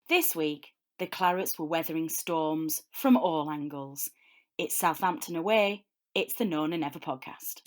This week, the Clarets were weathering storms from all angles. It's Southampton away. It's the Known and Never podcast.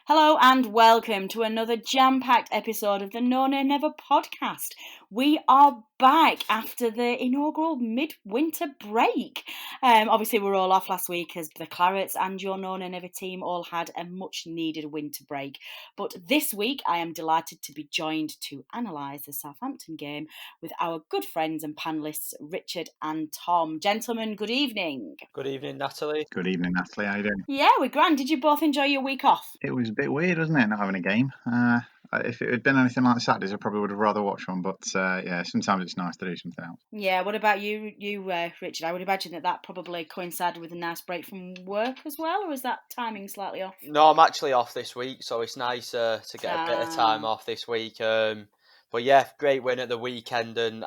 Hello and welcome to another jam-packed episode of the Known and Never podcast. We are back after the inaugural midwinter break. Obviously, we were all off last week as the Clarets and your Known and Never team all had a much-needed winter break. But this week, I am delighted to be joined to analyse the Southampton game with our good friends and panellists, Richard and Tom. Gentlemen, good evening. Good evening, Natalie. Good evening, Natalie. How you doing? Yeah, we're grand. Did you both enjoy your week off? It was a bit weird, wasn't it, not having a game? If it had been anything like Saturdays, I probably would have rather watched one. But yeah, sometimes it's nice to do something else. Yeah, what about you, Richard? I would imagine that probably coincided with a nice break from work as well, or is that timing slightly off? No, I'm actually off this week, so it's nice to get a bit of time off this week. But yeah, great win at the weekend, and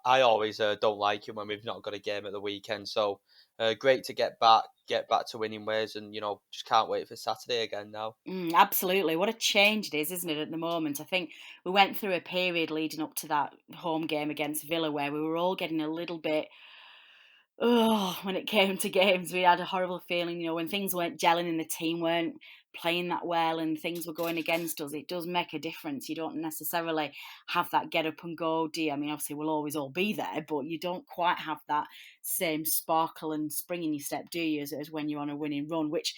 I always don't like it when we've not got a game at the weekend. So great to get back to winning ways, and just can't wait for Saturday again now. Absolutely, what a change it is, isn't it? At the moment, I think we went through a period leading up to that home game against Villa where we were all getting a little bit. When it came to games, we had a horrible feeling, when things weren't gelling and the team weren't playing that well and things were going against us. It does make a difference. You don't necessarily have that get up and go, do you? I mean, obviously we'll always all be there, but you don't quite have that same sparkle and spring in your step, do you, as when you're on a winning run, which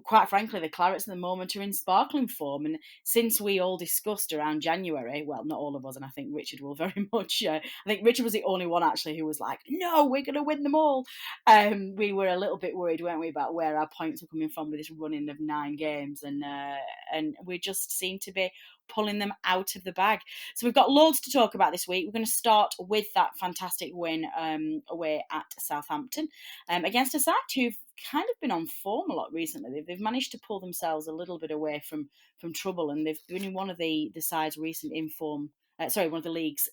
quite frankly, the Clarets at the moment are in sparkling form. And since we all discussed around January, well, not all of us, and I think Richard will very much, I think Richard was the only one actually who was like, no, we're going to win them all. We were a little bit worried, weren't we, about where our points were coming from with this running of 9 games. And we just seem to be pulling them out of the bag. So we've got loads to talk about this week. We're going to start with that fantastic win away at Southampton against a side who've kind of been on form a lot recently. They've managed to pull themselves a little bit away from trouble, and they've been in one of the side's recent one of the league's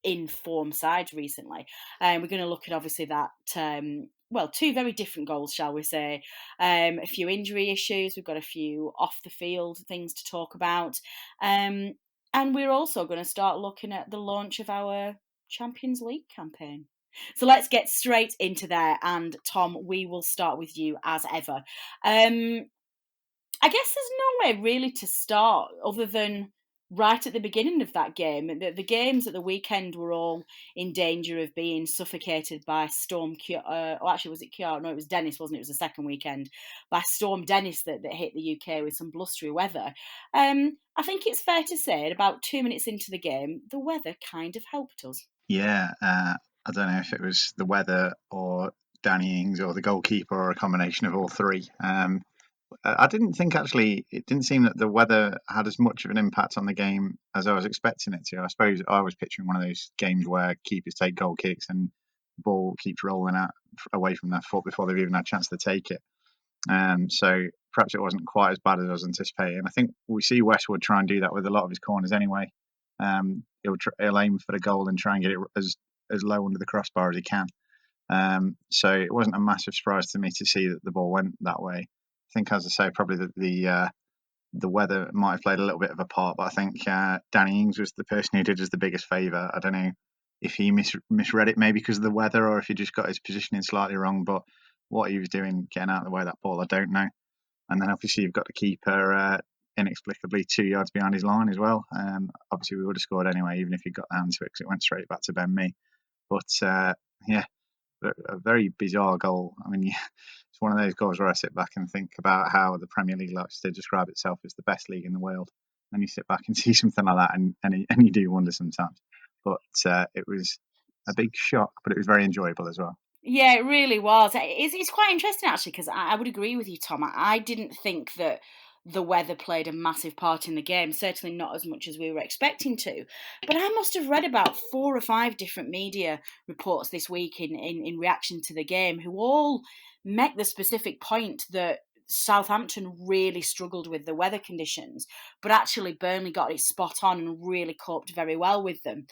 in form sides recently. We're going to look at obviously that. Two very different goals, shall we say. A few injury issues. We've got a few off the field things to talk about. And we're also going to start looking at the launch of our Champions League campaign. So let's get straight into there. And Tom, we will start with you as ever. I guess there's no way really to start other than right at the beginning of that game. The games at the weekend were all in danger of being suffocated by Storm. Was it Kiara? No, it was Dennis, wasn't it? It was the second weekend by Storm Dennis that hit the UK with some blustery weather. I think it's fair to say, at about 2 minutes into the game, the weather kind of helped us. Yeah, I don't know if it was the weather or Danny Ings or the goalkeeper or a combination of all three. I didn't think actually, it didn't seem that the weather had as much of an impact on the game as I was expecting it to. I suppose I was picturing one of those games where keepers take goal kicks and the ball keeps rolling out away from their foot before they've even had a chance to take it. So perhaps it wasn't quite as bad as I was anticipating. I think we see Westwood try and do that with a lot of his corners anyway. He'll aim for the goal and try and get it as low under the crossbar as he can. So it wasn't a massive surprise to me to see that the ball went that way. I think, as I say, probably the weather might have played a little bit of a part, but I think Danny Ings was the person who did us the biggest favour. I don't know if he misread it maybe because of the weather or if he just got his positioning slightly wrong, but what he was doing getting out of the way of that ball, I don't know. And then obviously you've got the keeper inexplicably 2 yards behind his line as well. Obviously we would have scored anyway, even if he got down to it, because it went straight back to Ben Mee. But a very bizarre goal. I mean, it's one of those goals where I sit back and think about how the Premier League likes to describe itself as the best league in the world. And you sit back and see something like that and you do wonder sometimes. But it was a big shock, but it was very enjoyable as well. Yeah, it really was. It's quite interesting, actually, because I would agree with you, Tom. I didn't think that the weather played a massive part in the game, certainly not as much as we were expecting to. But I must have read about 4 or 5 different media reports this week in reaction to the game who all make the specific point that Southampton really struggled with the weather conditions, but actually Burnley got it spot on and really coped very well with them.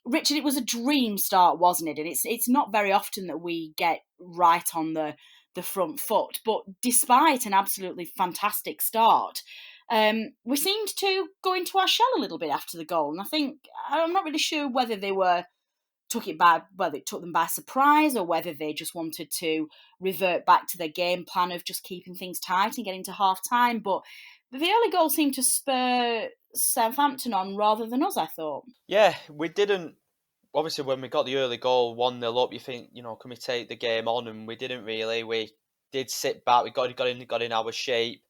Richard, it was a dream start, wasn't it? And it's not very often that we get right on the front foot, but despite an absolutely fantastic start, we seemed to go into our shell a little bit after the goal. And I think, I'm not really sure whether they took them by surprise, or whether they just wanted to revert back to their game plan of just keeping things tight and getting to half time. But the early goal seemed to spur Southampton on rather than us, I thought. Yeah, we didn't. Obviously, when we got the early goal, 1-0 up, you think, can we take the game on? And we didn't really. We did sit back. We got in our shape.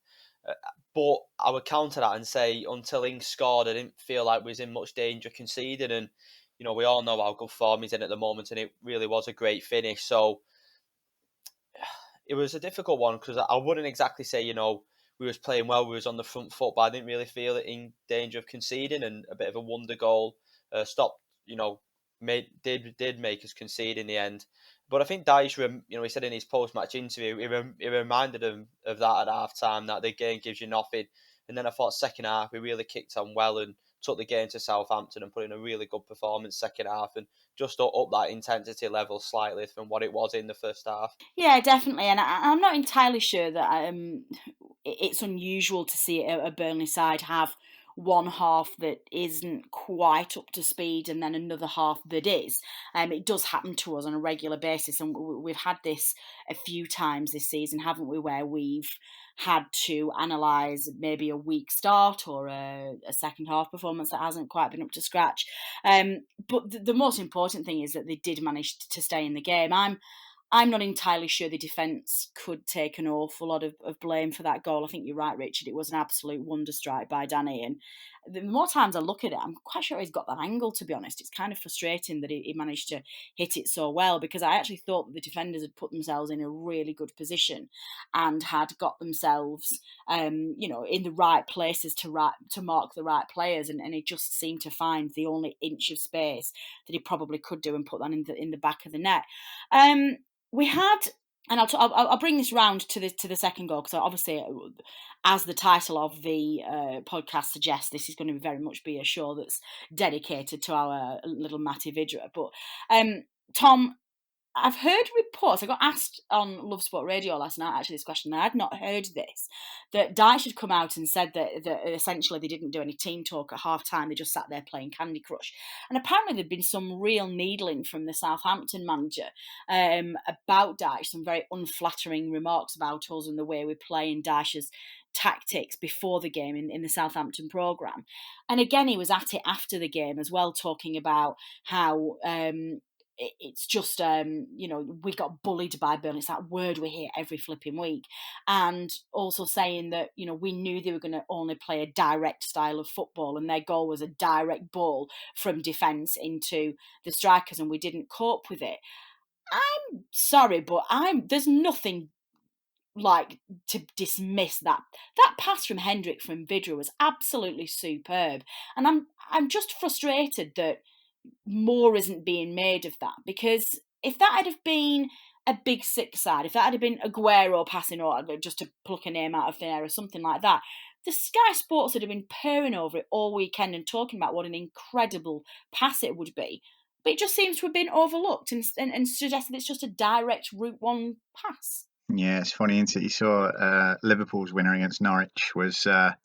But I would counter that and say, until Ings scored, I didn't feel like we was in much danger of conceding. And, we all know how good form he's in at the moment, and it really was a great finish. So it was a difficult one, because I wouldn't exactly say, we was playing well, we was on the front foot, but I didn't really feel it in danger of conceding, and a bit of a wonder goal stopped, did make us concede in the end. But I think Dyche, he said in his post-match interview, he reminded him of that at half-time, that the game gives you nothing. And then I thought second half, we really kicked on well and took the game to Southampton and put in a really good performance second half, and just up that intensity level slightly from what it was in the first half. Yeah, definitely. And I'm not entirely sure that it's unusual to see a Burnley side have one half that isn't quite up to speed and then another half that is. It does happen to us on a regular basis, and we've had this a few times this season, haven't we, where we've had to analyse maybe a weak start or a second half performance that hasn't quite been up to scratch. But the most important thing is that they did manage to stay in the game. I'm not entirely sure the defence could take an awful lot of blame for that goal. I think you're right, Richard. It was an absolute wonder strike by Danny. And the more times I look at it, I'm quite sure he's got that angle, to be honest. It's kind of frustrating that he managed to hit it so well, because I actually thought that the defenders had put themselves in a really good position and had got themselves, in the right places to mark the right players. And he just seemed to find the only inch of space that he probably could do and put that in the back of the net. We had, and I'll bring this round to the second goal, because obviously, as the title of the podcast suggests, this is going to very much be a show that's dedicated to our little Matej Vidra. But Tom, I've heard reports. I got asked on Love Sport Radio last night, actually, this question, and I had not heard this, that Dyche had come out and said that essentially they didn't do any team talk at half-time, they just sat there playing Candy Crush. And apparently there'd been some real needling from the Southampton manager about Dyche, some very unflattering remarks about us and the way we play in Dyche's tactics before the game in the Southampton programme. And again, he was at it after the game as well, talking about how it's just, we got bullied by Burnley. It's that word we hear every flipping week. And also saying that, we knew they were going to only play a direct style of football, and their goal was a direct ball from defence into the strikers, and we didn't cope with it. I'm sorry, but there's nothing like to dismiss that pass from Hendrick from Vidra was absolutely superb. And I'm just frustrated that more isn't being made of that, because if that had have been a big six side, if that had been Aguero passing, or just to pluck a name out of thin air or something like that, the Sky Sports would have been purring over it all weekend and talking about what an incredible pass it would be. But it just seems to have been overlooked and suggested it's just a direct Route 1 pass. Yeah, it's funny, isn't it? You saw Liverpool's winner against Norwich was a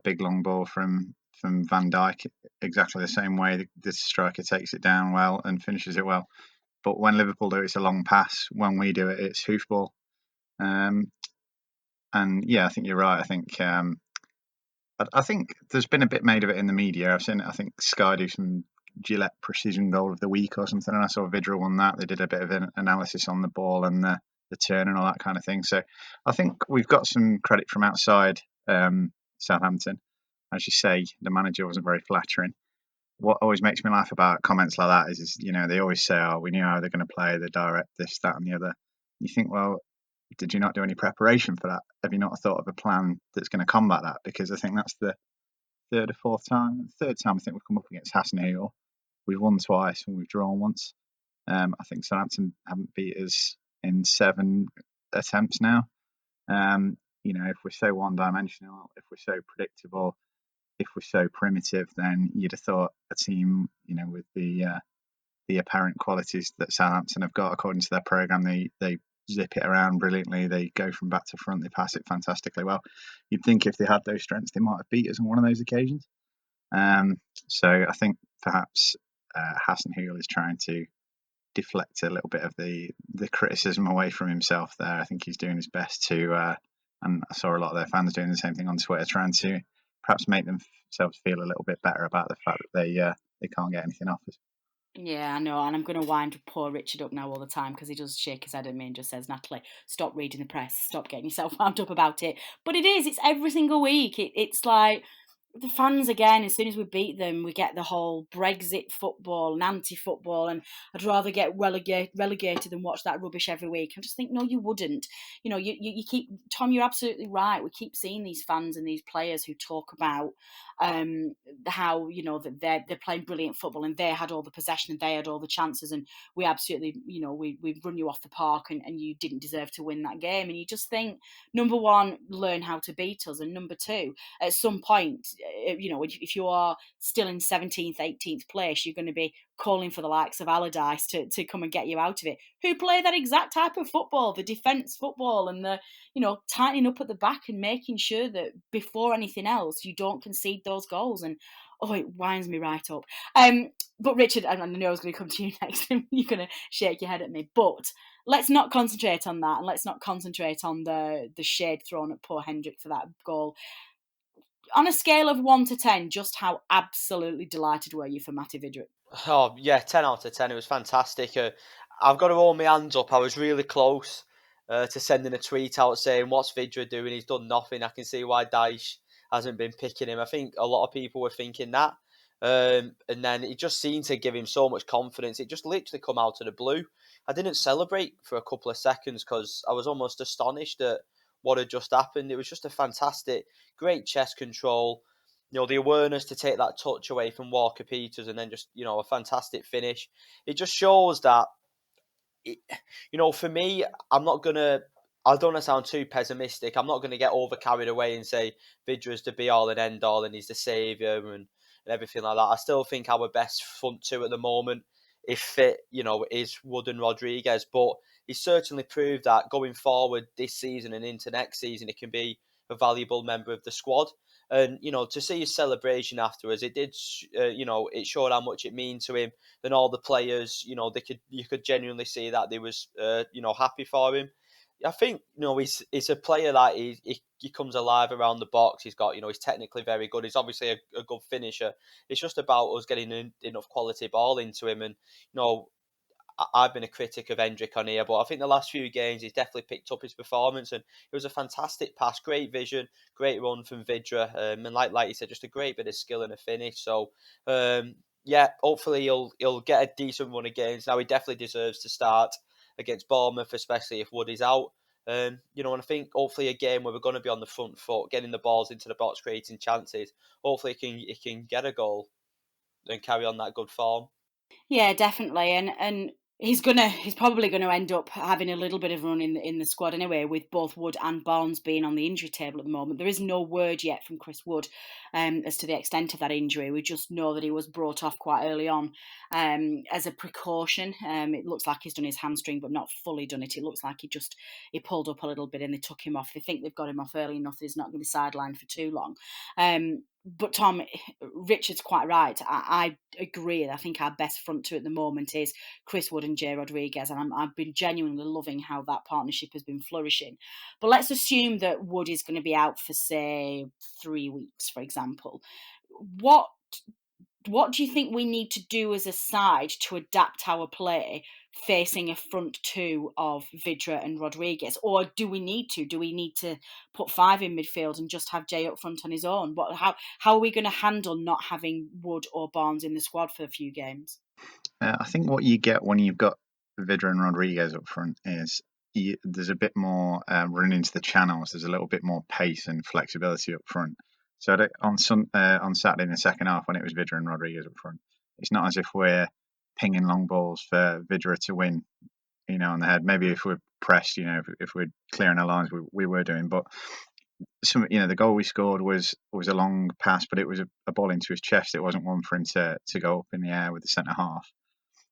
big long ball from Van Dijk, exactly the same way the striker takes it down well and finishes it well. But when Liverpool do it, it's a long pass. When we do it, it's hoofball. And yeah, I think you're right. I think there's been a bit made of it in the media. I've seen, I think Sky do some Gillette Precision Goal of the Week or something, and I saw Vidra won that. They did a bit of an analysis on the ball and the turn and all that kind of thing. So I think we've got some credit from outside Southampton. As you say, the manager wasn't very flattering. What always makes me laugh about comments like that is they always say, "Oh, we knew how they're going to play, the direct this, that, and the other." You think, well, did you not do any preparation for that? Have you not thought of a plan that's going to combat that? Because I think that's the third time I think we've come up against Hasenhuttl. We've won twice and we've drawn once. I think Southampton haven't beat us in 7 attempts now. If we're so one-dimensional, if we're so predictable, if we're so primitive, then you'd have thought a team, with the apparent qualities that Southampton have got according to their programme, they zip it around brilliantly, they go from back to front, they pass it fantastically well. You'd think if they had those strengths, they might have beat us on one of those occasions. So I think perhaps Hasenhüttl is trying to deflect a little bit of the criticism away from himself there. I think he's doing his best to, and I saw a lot of their fans doing the same thing on Twitter, trying to perhaps make themselves feel a little bit better about the fact that they can't get anything off us. Yeah, I know, and I'm going to wind poor Richard up now all the time because he does shake his head at me and just says, Natalie, stop reading the press, stop getting yourself wound up about it. But it's every single week. It's like the fans again, as soon as we beat them, we get the whole Brexit football and anti-football, and I'd rather get relegated than watch that rubbish every week. I just think, no, you wouldn't. You keep, Tom, you're absolutely right. We keep seeing these fans and these players who talk about how that they're playing brilliant football and they had all the possession and they had all the chances, and we absolutely we run you off the park and you didn't deserve to win that game. And you just think, number one, learn how to beat us, and number two, at some point, if you are still in 17th, 18th place, you're going to be calling for the likes of Allardyce to come and get you out of it, who play that exact type of football, the defence football, and the tightening up at the back and making sure that before anything else you don't concede those goals. And it winds me right up. But Richard, I know I was going to come to you next and you're going to shake your head at me, but let's not concentrate on that, and let's not concentrate on the shade thrown at poor Hendrick for that goal. On a scale of 1 to 10, just how absolutely delighted were you for Matej Vidra? Oh, yeah, 10 out of 10. It was fantastic. I've got to hold my hands up. I was really close to sending a tweet out saying, what's Vidra doing? He's done nothing. I can see why Dyche hasn't been picking him. I think a lot of people were thinking that. And then it just seemed to give him so much confidence. It just literally come out of the blue. I didn't celebrate for a couple of seconds because I was almost astonished at what had just happened. It was just a fantastic, great chest control. The awareness to take that touch away from Walker Peters and then just, a fantastic finish. It just shows that, for me, I don't want to sound too pessimistic. I'm not going to get over carried away and say Vidra's the be all and end all and he's the saviour and everything like that. I still think our best front two at the moment, if fit, is Wood and Rodriguez. But he's certainly proved that going forward this season and into next season, he can be a valuable member of the squad. And, to see his celebration afterwards, it did, it showed how much it means to him. Then all the players, you could genuinely see that they was, happy for him. I think, he's a player that he comes alive around the box. He's got, he's technically very good. He's obviously a good finisher. It's just about us getting enough quality ball into him. And, I've been a critic of Hendrick on here, but I think the last few games he's definitely picked up his performance, and it was a fantastic pass, great vision, great run from Vidra, and like you said, just a great bit of skill and a finish. So, hopefully he'll get a decent run of games. Now he definitely deserves to start against Bournemouth, especially if Wood is out. And I think hopefully a game where we're going to be on the front foot, getting the balls into the box, creating chances. Hopefully he can get a goal and carry on that good form. Yeah, definitely, and he's probably gonna end up having a little bit of run in the squad anyway, with both Wood and Barnes being on the injury table at the moment. There is no word yet from Chris Wood as to the extent of that injury. We just know that he was brought off quite early on as a precaution. It looks like he's done his hamstring, but not fully done it. It looks like he pulled up a little bit and they took him off. They think they've got him off early enough that he's not going to be sidelined for too long. But Tom, Richard's quite right. I agree. I think our best front two at the moment is Chris Wood and Jay Rodriguez, and I've been genuinely loving how that partnership has been flourishing. But let's assume that Wood is going to be out for, say, 3 weeks, for example. What do you think we need to do as a side to adapt our play facing a front two of Vidra and Rodriguez? Or do we need to put 5 in midfield and just have Jay up front on his own? How are we going to handle not having Wood or Barnes in the squad for a few games? I think what you get when you've got Vidra and Rodriguez up front is there's a bit more running into the channels. There's a little bit more pace and flexibility up front. So on Saturday in the second half, when it was Vidra and Rodriguez up front, it's not as if we're pinging long balls for Vidra to win, on the head. Maybe if we're pressed, if we're clearing our lines, we were doing. But the goal we scored was a long pass, but it was a ball into his chest. It wasn't one for him to go up in the air with the centre half.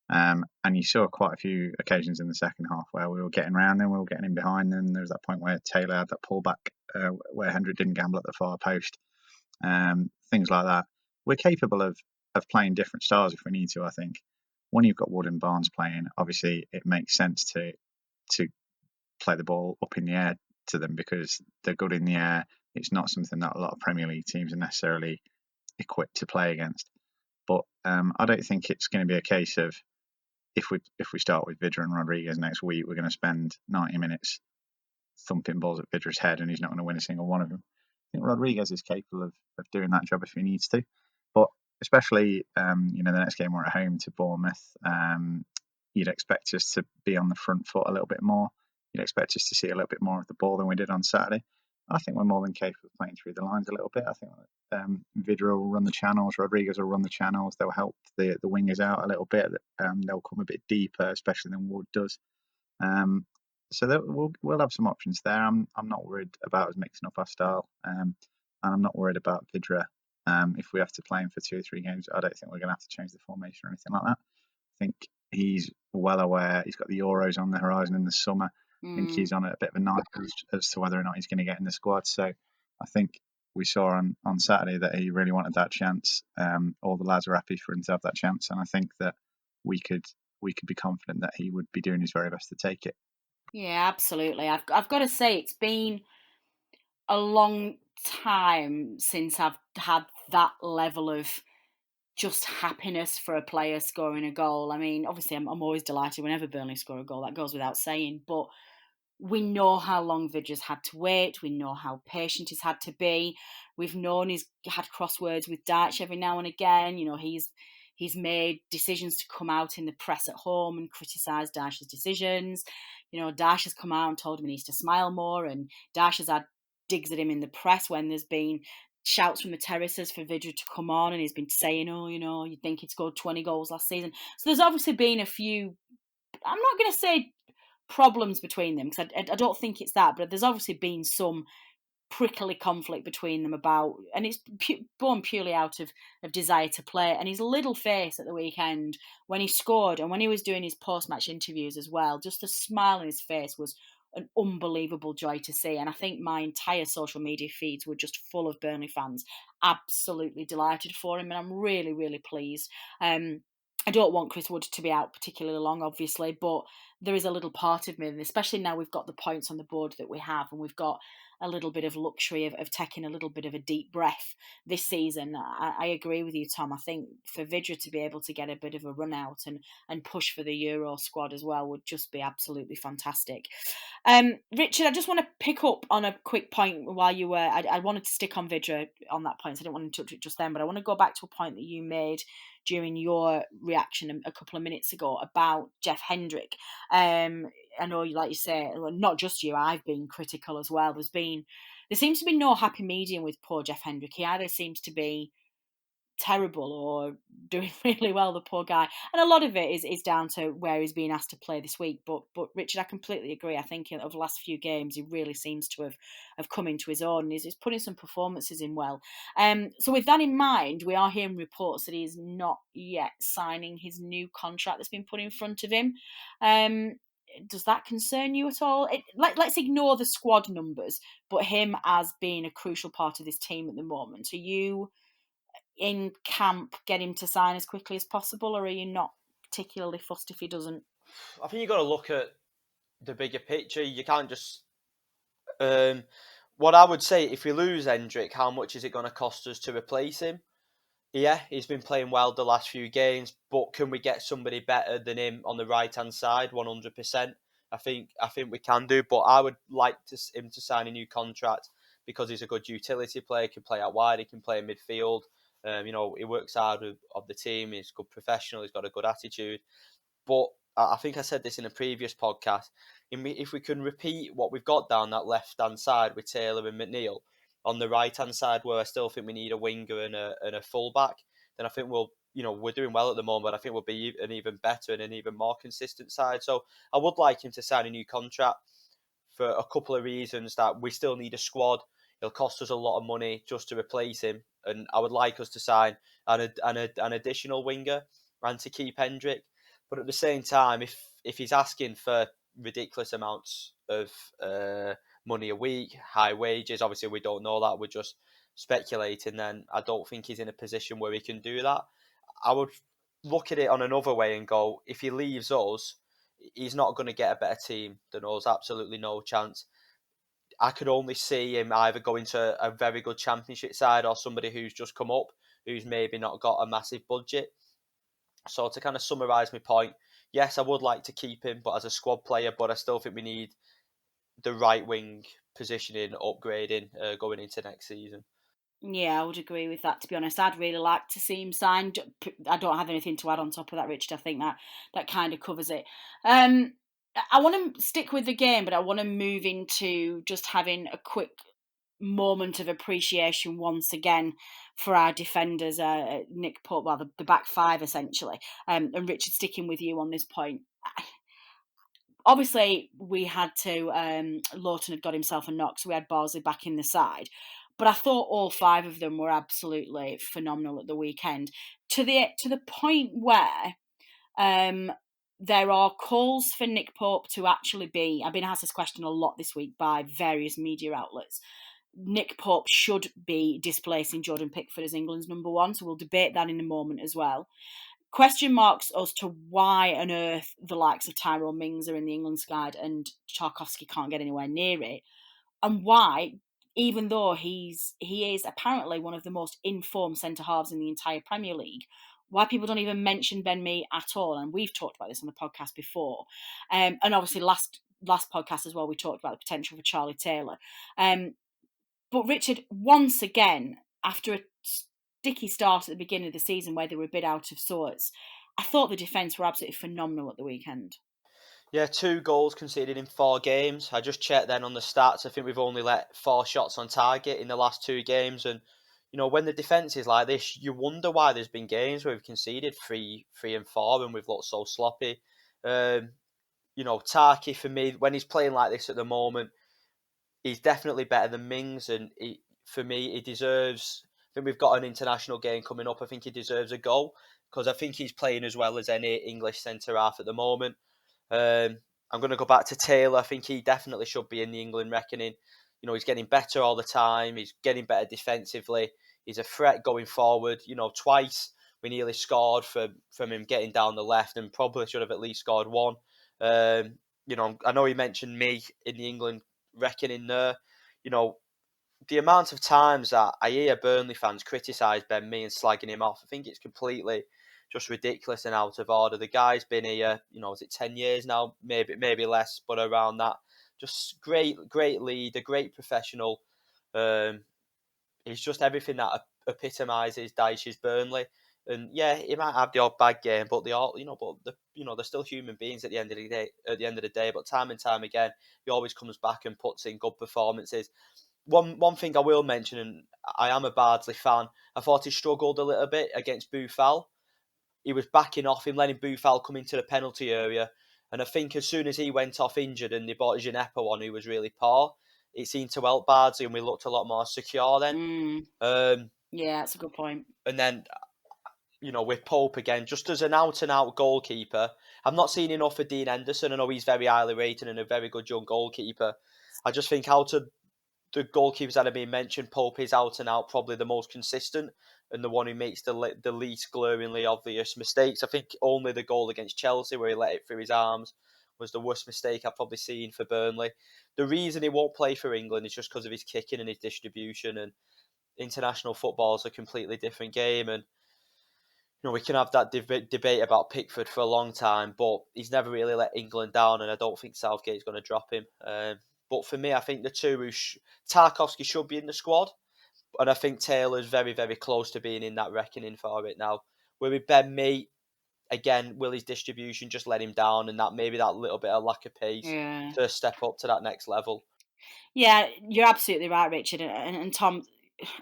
And you saw quite a few occasions in the second half where we were getting around them, we were getting in behind them. There was that point where Taylor had that pullback where Hendrick didn't gamble at the far post. Things like that. We're capable of playing different styles if we need to, I think. When you've got Wood and Barnes playing, obviously it makes sense to play the ball up in the air to them because they're good in the air. It's not something that a lot of Premier League teams are necessarily equipped to play against. But I don't think it's going to be a case of if we start with Vidra and Rodriguez next week, we're going to spend 90 minutes thumping balls at Vidra's head and he's not going to win a single one of them. I think Rodriguez is capable of doing that job if he needs to. But especially, the next game we're at home to Bournemouth, you'd expect us to be on the front foot a little bit more. You'd expect us to see a little bit more of the ball than we did on Saturday. I think we're more than capable of playing through the lines a little bit. I think Vidra will run the channels, Rodriguez will run the channels. They'll help the wingers out a little bit. They'll come a bit deeper, especially than Wood does. So we'll have some options there. I'm not worried about us mixing up our style, and I'm not worried about Vidra. If we have to play him for 2 or 3 games, I don't think we're going to have to change the formation or anything like that. I think he's well aware. He's got the Euros on the horizon in the summer. I think he's on a bit of a knife as to whether or not he's going to get in the squad. So I think we saw on Saturday that he really wanted that chance. All the lads are happy for him to have that chance, and I think that we could be confident that he would be doing his very best to take it. Yeah, absolutely. I've got to say it's been a long time since I've had that level of just happiness for a player scoring a goal. I mean, obviously, I'm always delighted whenever Burnley score a goal. That goes without saying. But we know how long Vidra's had to wait. We know how patient he's had to be. We've known he's had crosswords with Dyche every now and again. He's made decisions to come out in the press at home and criticise Dyche's decisions. Dyche has come out and told him he needs to smile more, and Dyche has had digs at him in the press when there's been shouts from the terraces for Vidra to come on, and he's been saying, you think he'd scored 20 goals last season. So there's obviously been a few, I'm not going to say problems between them, because I don't think it's that, but there's obviously been some prickly conflict between them about, and it's born purely out of desire to play. And his little face at the weekend when he scored and when he was doing his post-match interviews as well, just the smile on his face was an unbelievable joy to see. And I think my entire social media feeds were just full of Burnley fans, absolutely delighted for him, and I'm really, really pleased. I don't want Chris Wood to be out particularly long, obviously, but there is a little part of me, and especially now we've got the points on the board that we have, and we've got a little bit of luxury of taking a little bit of a deep breath this season. I agree with you, Tom. I think for Vidra to be able to get a bit of a run out and push for the Euro squad as well would just be absolutely fantastic. Richard, I just want to pick up on a quick point while you were, I wanted to stick on Vidra on that point, so I didn't want to touch it just then, but I want to go back to a point that you made during your reaction a couple of minutes ago about Jeff Hendrick. I know, like you say, not just you, I've been critical as well. There seems to be no happy medium with poor Jeff Hendrick. He either seems to be terrible or doing really well, the poor guy, and a lot of it is down to where he's being asked to play this week. But Richard, I completely agree. I think over the last few games he really seems to have come into his own. He's putting some performances in well. So with that in mind, we are hearing reports that he's not yet signing his new contract that's been put in front of him. Does that concern you at all? Let's ignore the squad numbers, but him as being a crucial part of this team at the moment. Are you in camp get him to sign as quickly as possible, or are you not particularly fussed if he doesn't? I think you've got to look at the bigger picture. You can't just... what I would say, if we lose Hendrick, how much is it going to cost us to replace him? Yeah, he's been playing well the last few games, but can we get somebody better than him on the right-hand side? 100%. I think we can do, but I would like him to sign a new contract because he's a good utility player. He can play out wide, he can play in midfield. He works hard of the team. He's a good professional. He's got a good attitude. But I think I said this in a previous podcast. If we can repeat what we've got down that left-hand side with Taylor and McNeil, on the right-hand side where I still think we need a winger and a full-back, then I think we'll we're doing well at the moment. I think we'll be an even better and an even more consistent side. So I would like him to sign a new contract for a couple of reasons. That we still need a squad. It'll cost us a lot of money just to replace him, and I would like us to sign an additional winger and to keep Hendrick. But at the same time, if he's asking for ridiculous amounts of money a week, high wages, obviously we don't know that. We're just speculating. Then I don't think he's in a position where he can do that. I would look at it on another way and go, if he leaves us, he's not going to get a better team than us. Absolutely no chance. I could only see him either going to a very good championship side or somebody who's just come up, who's maybe not got a massive budget. So to kind of summarise my point, yes, I would like to keep him, but as a squad player, but I still think we need the right wing positioning, upgrading going into next season. Yeah, I would agree with that, to be honest. I'd really like to see him signed. I don't have anything to add on top of that, Richard. I think that kind of covers it. I want to stick with the game, but I want to move into just having a quick moment of appreciation once again for our defenders, Nick Pope, well, the back five essentially. And Richard, sticking with you on this point. Obviously, we had to. Lawton had got himself a knock, so we had Barsley back in the side. But I thought all five of them were absolutely phenomenal at the weekend, to the point where there are calls for Nick Pope to actually be. I've been asked this question a lot this week by various media outlets. Nick Pope should be displacing Jordan Pickford as England's number one, so we'll debate that in a moment as well. Question marks as to why on earth the likes of Tyrone Mings are in the England side and Tarkowski can't get anywhere near it, and why, even though he is apparently one of the most informed centre halves in the entire Premier League, why people don't even mention Ben Mee at all. And we've talked about this on the podcast before, and obviously last podcast as well we talked about the potential for Charlie Taylor. But Richard, once again, after a sticky start at the beginning of the season where they were a bit out of sorts, I thought the defence were absolutely phenomenal at the weekend. Yeah, 2 goals conceded in 4 games. I just checked then on the stats. I think we've only let 4 shots on target in the last 2 games. And, when the defence is like this, you wonder why there's been games where we've conceded 3 and 4 and we've looked so sloppy. Tarky, for me, when he's playing like this at the moment, he's definitely better than Mings. And for me, he deserves... I think we've got an international game coming up. I think he deserves a goal because I think he's playing as well as any English centre-half at the moment. I'm going to go back to Taylor. I think he definitely should be in the England reckoning. He's getting better all the time. He's getting better defensively. He's a threat going forward. Twice we nearly scored from him getting down the left and probably should have at least scored one. I know he mentioned me in the England reckoning there. The amount of times that I hear Burnley fans criticise Ben Mee and slagging him off, I think it's completely just ridiculous and out of order. The guy's been here, is it 10 years now? Maybe less, but around that. Just great leader, great professional. He's just everything that epitomises Dyche's Burnley. And yeah, he might have the odd bad game, but they're still human beings at the end of the day. But time and time again, he always comes back and puts in good performances. One thing I will mention, and I am a Bardsley fan, I thought he struggled a little bit against Boufal. He was backing off him, letting Boufal come into the penalty area. And I think as soon as he went off injured and they brought Gineppo on, who was really poor, it seemed to help Bardsley and we looked a lot more secure then. Yeah, that's a good point. And then, with Pope again, just as an out-and-out goalkeeper, I've not seen enough of Dean Henderson. I know he's very highly rated and a very good young goalkeeper. I just think out of the goalkeepers that have been mentioned, Pope is out and out probably the most consistent and the one who makes the least glaringly obvious mistakes. I think only the goal against Chelsea where he let it through his arms was the worst mistake I've probably seen for Burnley. The reason he won't play for England is just because of his kicking and his distribution, and international football is a completely different game. And we can have that debate about Pickford for a long time, but he's never really let England down, and I don't think Southgate's going to drop him. But for me, I think the two Tarkowski should be in the squad, and I think Taylor's very, very close to being in that reckoning for it now. With Ben Mee, again, will his distribution just let him down, and that maybe that little bit of lack of pace to step up to that next level? Yeah, you're absolutely right, Richard. And Tom,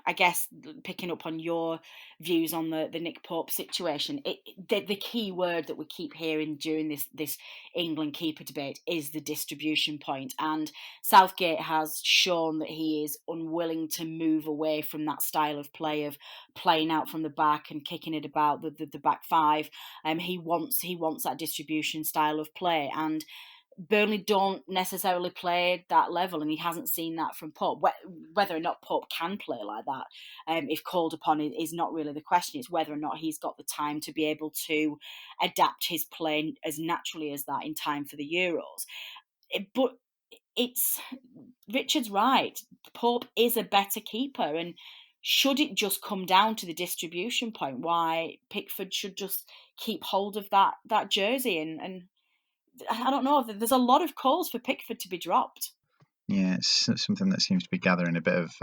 I guess picking up on your views on the Nick Pope situation, the key word that we keep hearing during this England keeper debate is the distribution point, and Southgate has shown that he is unwilling to move away from that style of play of playing out from the back and kicking it about the back five. He wants that distribution style of play, and Burnley don't necessarily play that level, and he hasn't seen that from Pope. Whether or not Pope can play like that, if called upon, is not really the question. It's whether or not he's got the time to be able to adapt his play as naturally as that in time for the Euros. But it's Richard's right. Pope is a better keeper, and should it just come down to the distribution point, why Pickford should just keep hold of that jersey and I don't know. There's a lot of calls for Pickford to be dropped. Yeah, it's something that seems to be gathering a bit of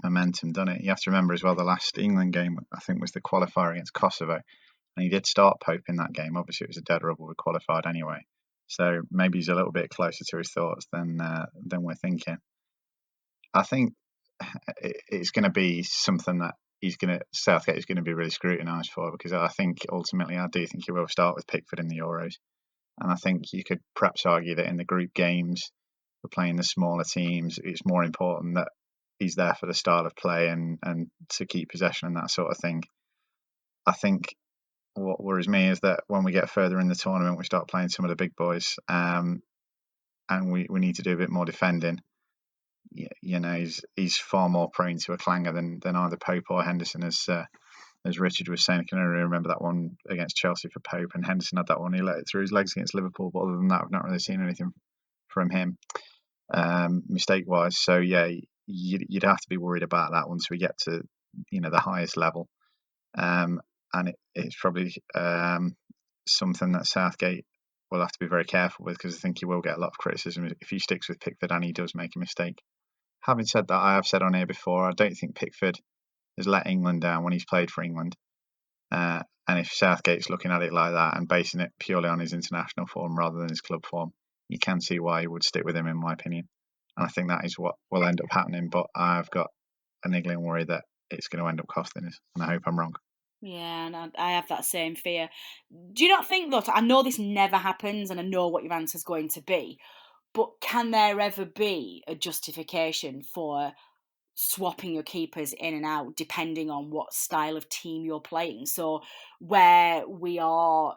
momentum, doesn't it? You have to remember as well, the last England game, I think, was the qualifier against Kosovo, and he did start Pope in that game. Obviously, it was a dead rubber. We qualified anyway, so maybe he's a little bit closer to his thoughts than we're thinking. I think it's going to be something that Southgate is going to be really scrutinised for, because I think ultimately I do think he will start with Pickford in the Euros. And I think you could perhaps argue that in the group games, for playing the smaller teams, it's more important that he's there for the style of play and to keep possession and that sort of thing. I think what worries me is that when we get further in the tournament, we start playing some of the big boys, and we need to do a bit more defending. You know, he's far more prone to a clanger than either Pope or Henderson, as Richard was saying. I can only remember that one against Chelsea for Pope, and Henderson had that one. He let it through his legs against Liverpool, but other than that, I've not really seen anything from him, mistake-wise. So yeah, you'd have to be worried about that once we get to the highest level, and it's probably something that Southgate will have to be very careful with, because I think he will get a lot of criticism if he sticks with Pickford and he does make a mistake. Having said that, I have said on here before, I don't think Pickford has let England down when he's played for England. And if Southgate's looking at it like that and basing it purely on his international form rather than his club form, you can see why he would stick with him, in my opinion. And I think that is what will end up happening. But I've got a niggling worry that it's going to end up costing us, and I hope I'm wrong. Yeah, and I have that same fear. Do you not think, look, I know this never happens and I know what your answer's going to be, but can there ever be a justification for swapping your keepers in and out depending on what style of team you're playing? So where we are,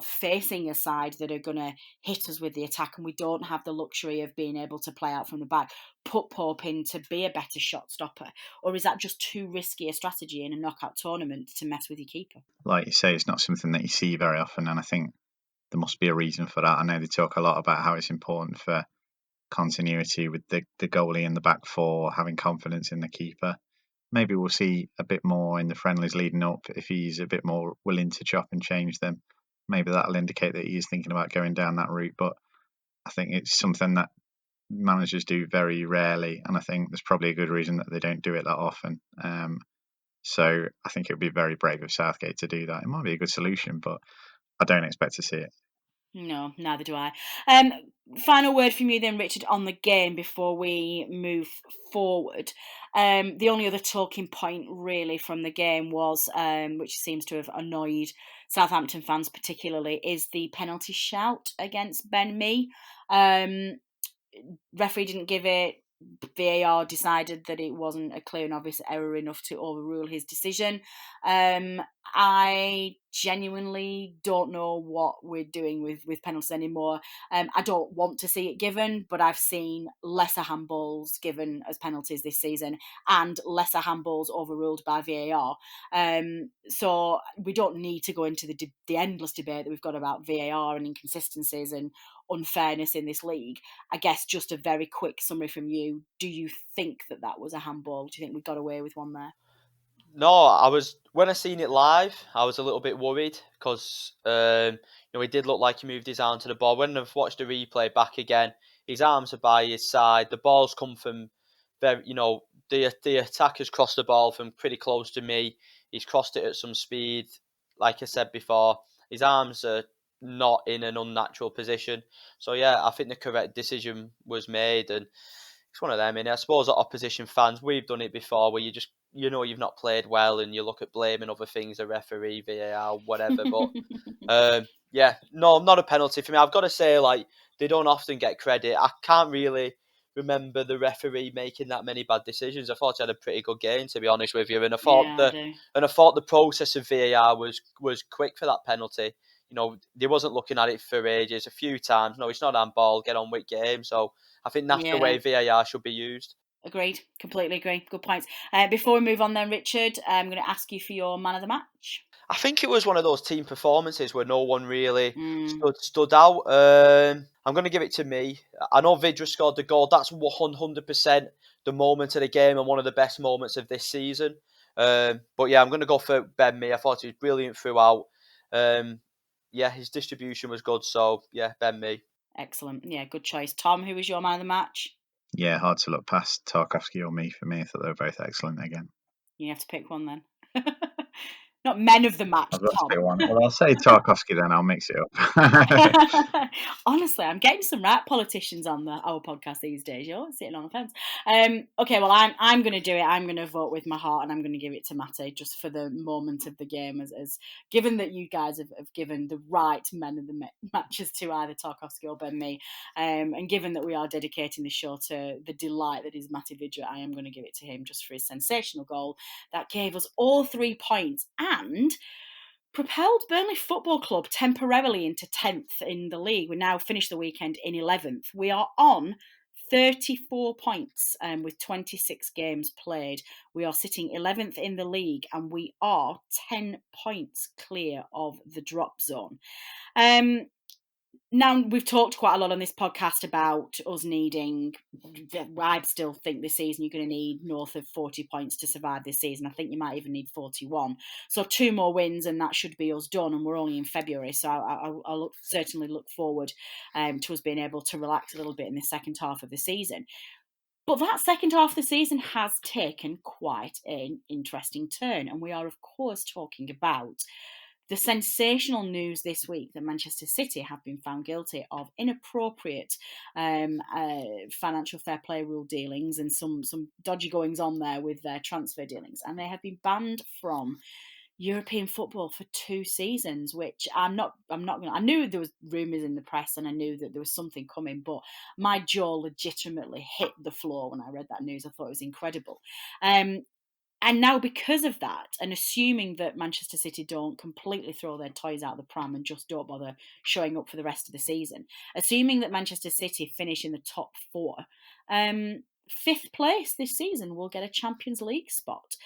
facing a side that are going to hit us with the attack and we don't have the luxury of being able to play out from the back, put Pope in to be a better shot stopper? Or is that just too risky a strategy in a knockout tournament to mess with your keeper? Like you say, it's not something that you see very often, and I think there must be a reason for that. I know they talk a lot about how it's important for continuity with the goalie in the back four, having confidence in the keeper. Maybe we'll see a bit more in the friendlies leading up. If he's a bit more willing to chop and change them, maybe that'll indicate that he is thinking about going down that route. But I think it's something that managers do very rarely, and I think there's probably a good reason that they don't do it that often. So I think it would be very brave of Southgate to do that. It might be a good solution, but I don't expect to see it. No, neither do I. Final word from you then, Richard, on the game before we move forward. The only other talking point really from the game was, which seems to have annoyed Southampton fans particularly, is the penalty shout against Ben Mee. Referee didn't give it. VAR decided that it wasn't a clear and obvious error enough to overrule his decision. I genuinely don't know what we're doing with penalties anymore. I don't want to see it given, but I've seen lesser handballs given as penalties this season and lesser handballs overruled by VAR. So we don't need to go into the endless debate that we've got about VAR and inconsistencies and unfairness in this league. I guess just a very quick summary from you. Do you think that was a handball? Do you think we got away with one there? No, when I seen it live, I was a little bit worried because he did look like he moved his arm to the ball. When I've watched the replay back again, his arms are by his side. The ball's come from the attacker's crossed the ball from pretty close to me. He's crossed it at some speed. Like I said before, his arms are not in an unnatural position. So yeah, I think the correct decision was made, and it's one of them. I suppose that opposition fans, we've done it before, where you just you know you've not played well, and you look at blaming other things, a referee, VAR, whatever. But yeah, no, not a penalty for me. I've got to say, like, they don't often get credit. I can't really remember the referee making that many bad decisions. I thought he had a pretty good game, to be honest with you, and I thought the process of VAR was quick for that penalty. You know, they wasn't looking at it for ages, a few times. No, it's not handball. Get on with game. So I think that's the way VAR should be used. Agreed. Completely agree. Good points. Before we move on then, Richard, I'm going to ask you for your man of the match. I think it was one of those team performances where no one really stood out. I'm going to give it to me. I know Vidra scored the goal. That's 100% the moment of the game and one of the best moments of this season. But yeah, I'm going to go for Ben Mee. I thought he was brilliant throughout. Yeah, his distribution was good. So yeah, Ben Mee. Excellent. Yeah, good choice. Tom, who was your man of the match? Yeah, hard to look past Tarkowski or Mee for me. I thought they were both excellent again. You have to pick one then. Not men of the match, I've got Tom. to pick one. Well, I'll say Tarkowski then. I'll mix it up. Honestly, I'm getting some right politicians on our podcast these days. You're sitting on the fence. Okay, well, I'm going to do it. I'm going to vote with my heart, and I'm going to give it to Matej just for the moment of the game. As given that you guys have given the right men of the matches to either Tarkowski or Ben Mee, and given that we are dedicating the show to the delight that is Matej Vidra, I am going to give it to him just for his sensational goal that gave us all 3 points and propelled Burnley Football Club temporarily into 10th in the league. We now finish the weekend in 11th. We are on 34 points with 26 games played. We are sitting 11th in the league and we are 10 points clear of the drop zone. Now, we've talked quite a lot on this podcast about us needing, I still think this season you're going to need north of 40 points to survive this season. I think you might even need 41. So 2 more wins and that should be us done. And we're only in February. So I'll certainly look forward to us being able to relax a little bit in the second half of the season. But that second half of the season has taken quite an interesting turn. And we are, of course, talking about the sensational news this week that Manchester City have been found guilty of inappropriate financial fair play rule dealings and some dodgy goings on there with their transfer dealings. And they have been banned from European football for 2 seasons, which I knew there was rumours in the press and I knew that there was something coming, but my jaw legitimately hit the floor when I read that news. I thought it was incredible. And now because of that, and assuming that Manchester City don't completely throw their toys out the pram and just don't bother showing up for the rest of the season, assuming that Manchester City finish in the top 4, 5th place this season will get a Champions League spot.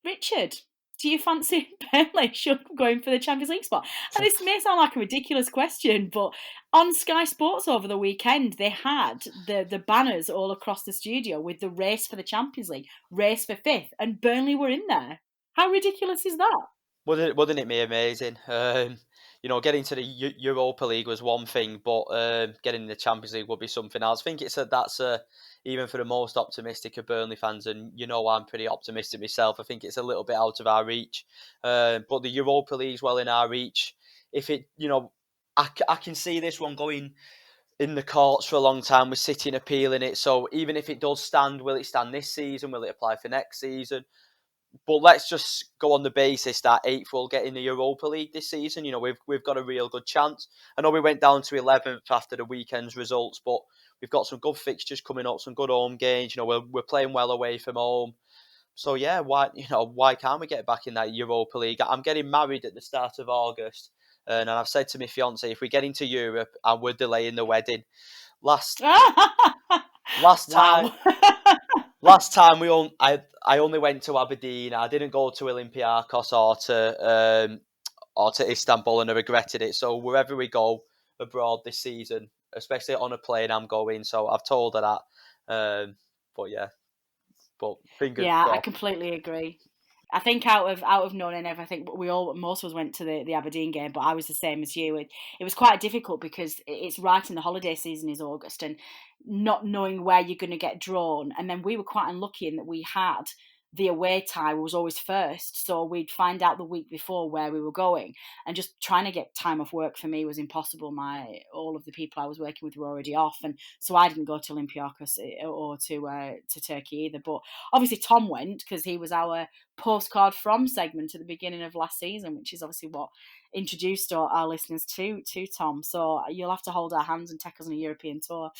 Richard, do you fancy Burnley going for the Champions League spot? And this may sound like a ridiculous question, but on Sky Sports over the weekend, they had the banners all across the studio with the race for the Champions League, race for 5th, and Burnley were in there. How ridiculous is that? Wouldn't it be amazing? Getting to the Europa League was one thing, but getting the Champions League would be something else. I think that's even for the most optimistic of Burnley fans, and I'm pretty optimistic myself. I think it's a little bit out of our reach, but the Europa League's well in our reach. If it, I can see this one going in the courts for a long time with City and appealing it. So even if it does stand, will it stand this season? Will it apply for next season? But let's just go on the basis that 8th will get in the Europa League this season. We've got a real good chance. I know we went down to 11th after the weekend's results, but we've got some good fixtures coming up, some good home games. We're playing well away from home. So yeah, why can't we get back in that Europa League? I'm getting married at the start of August, and I've said to my fiance, if we get into Europe and we're delaying the wedding, last time. Last time I only went to Aberdeen. I didn't go to Olympiacos or to Istanbul, and I regretted it. So wherever we go abroad this season, especially on a plane, I'm going. So I've told her that. But fingers crossed. I completely agree. I think out of none and ever, I think most of us went to the Aberdeen game, but I was the same as you. It was quite difficult because it's right in the holiday season is August, and not knowing where you're going to get drawn. And then we were quite unlucky in that we had the away tie was always first. So we'd find out the week before where we were going, and just trying to get time off work for me was impossible. All of the people I was working with were already off, and so I didn't go to Olympiacos or to Turkey either. But obviously Tom went because he was our postcard from segment at the beginning of last season, which is obviously what introduced our listeners to Tom. So you'll have to hold our hands and take us on a European tour.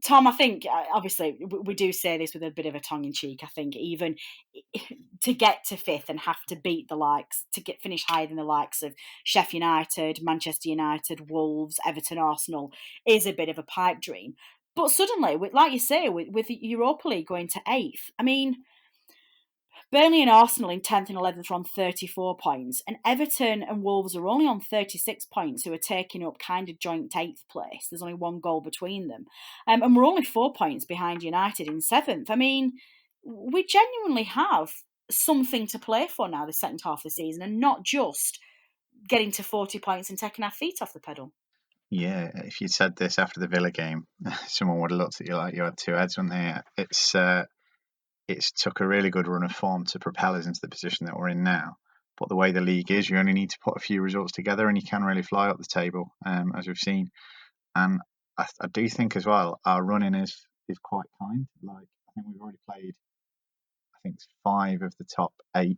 Tom, I think obviously we do say this with a bit of a tongue in cheek. I think even to get to fifth and have to beat the likes, finish higher than the likes of Sheffield United, Manchester United, Wolves, Everton, Arsenal is a bit of a pipe dream. But suddenly, like you say, with the Europa League going to eighth, I mean, Burnley and Arsenal in 10th and 11th are on 34 points, and Everton and Wolves are only on 36 points, who are taking up kind of joint 8th place. There's only one goal between them. And we're only 4 points behind United in 7th. I mean, we genuinely have something to play for now, the second half of the season, and not just getting to 40 points and taking our feet off the pedal. Yeah, if you'd said this after the Villa game, someone would have looked at you like you had two heads, wouldn't they? It's took a really good run of form to propel us into the position that we're in now. But the way the league is, you only need to put a few results together and you can really fly up the table, as we've seen. And I do think as well, our running is quite kind. Like, I think we've already played, I think, 5 of the top 8.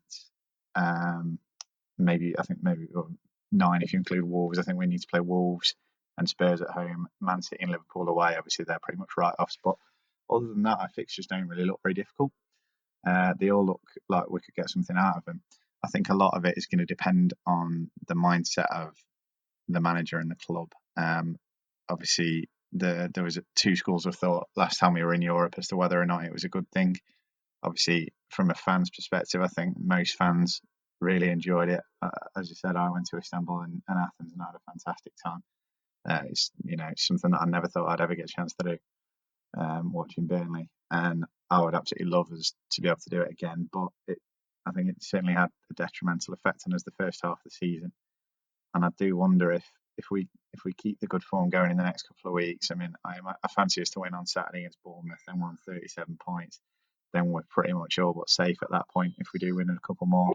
Maybe 9 if you include Wolves. I think we need to play Wolves and Spurs at home, Man City and Liverpool away. Obviously, they're pretty much write-offs. But other than that, our fixtures don't really look very difficult. They all look like we could get something out of them. I think a lot of it is going to depend on the mindset of the manager and the club. Obviously, there was 2 schools of thought last time we were in Europe as to whether or not it was a good thing. Obviously, from a fan's perspective, I think most fans really enjoyed it. As you said, I went to Istanbul and Athens and had a fantastic time. It's something that I never thought I'd ever get a chance to do, watching Burnley, and I would absolutely love us to be able to do it again. But I think it certainly had a detrimental effect on us the first half of the season, and I do wonder if we keep the good form going in the next couple of weeks. I mean, I fancy us to win on Saturday against Bournemouth, then we're on 37 points. Then we're pretty much all but safe at that point if we do win a couple more.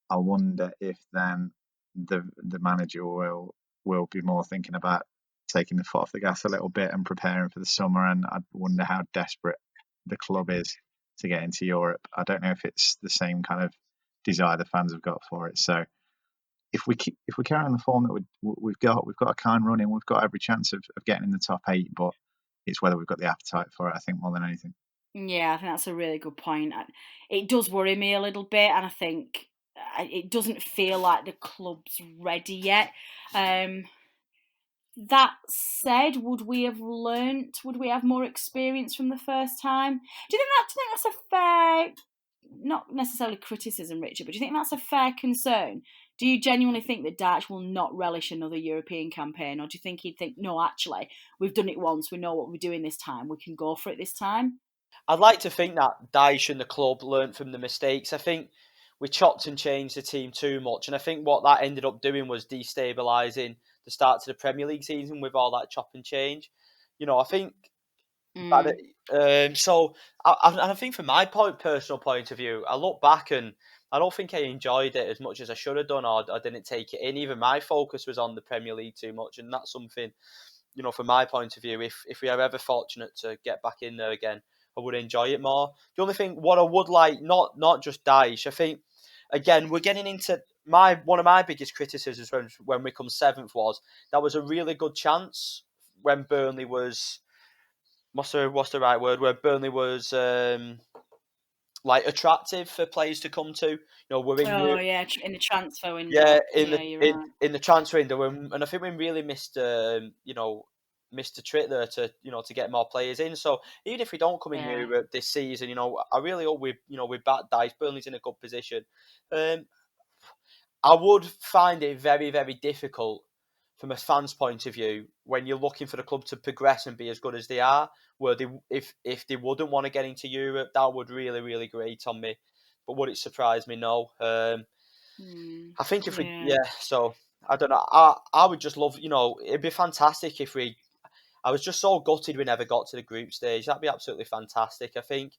I wonder if then the manager will be more thinking about taking the foot off the gas a little bit and preparing for the summer. And I wonder how desperate the club is to get into Europe. I don't know if it's the same kind of desire the fans have got for it. So if we carry on the form that we've got a kind run in, we've got every chance of getting in the top 8. But it's whether we've got the appetite for it, I think, more than anything. Yeah, I think that's a really good point. It does worry me a little bit, and I think it doesn't feel like the club's ready yet. That said, would we have learnt? Would we have more experience from the first time? Do you think that's a fair, not necessarily criticism, Richard, but do you think that's a fair concern? Do you genuinely think that Dyche will not relish another European campaign, or do you think he'd think, no, actually, we've done it once, we know what we're doing this time, we can go for it this time? I'd like to think that Dyche and the club learnt from the mistakes. I think we chopped and changed the team too much, and I think what that ended up doing was destabilising the start to the Premier League season with all that chop and change. I think. So I think from my personal point of view, I look back and I don't think I enjoyed it as much as I should have done, or I didn't take it in. Even my focus was on the Premier League too much, and that's something, from my point of view, if we are ever fortunate to get back in there again, I would enjoy it more. The only thing, what I would like, not just Dyche, I think, again, we're getting into one of my biggest criticisms when we come 7th was that was a really good chance when Burnley was, what's the right word? Where Burnley was attractive for players to come to. We're in in the transfer window. Yeah, You're right. in the transfer window, and I think we really missed missed a trick there to get more players in. So even if we don't come in Europe this season, I really hope we bat Dyche. Burnley's in a good position. I would find it very, very difficult from a fan's point of view when you're looking for the club to progress and be as good as they are. Where if they wouldn't want to get into Europe, that would really, really grate on me. But would it surprise me? No. I think if so I don't know. I would just love, it'd be fantastic if I was just so gutted we never got to the group stage. That'd be absolutely fantastic. I think,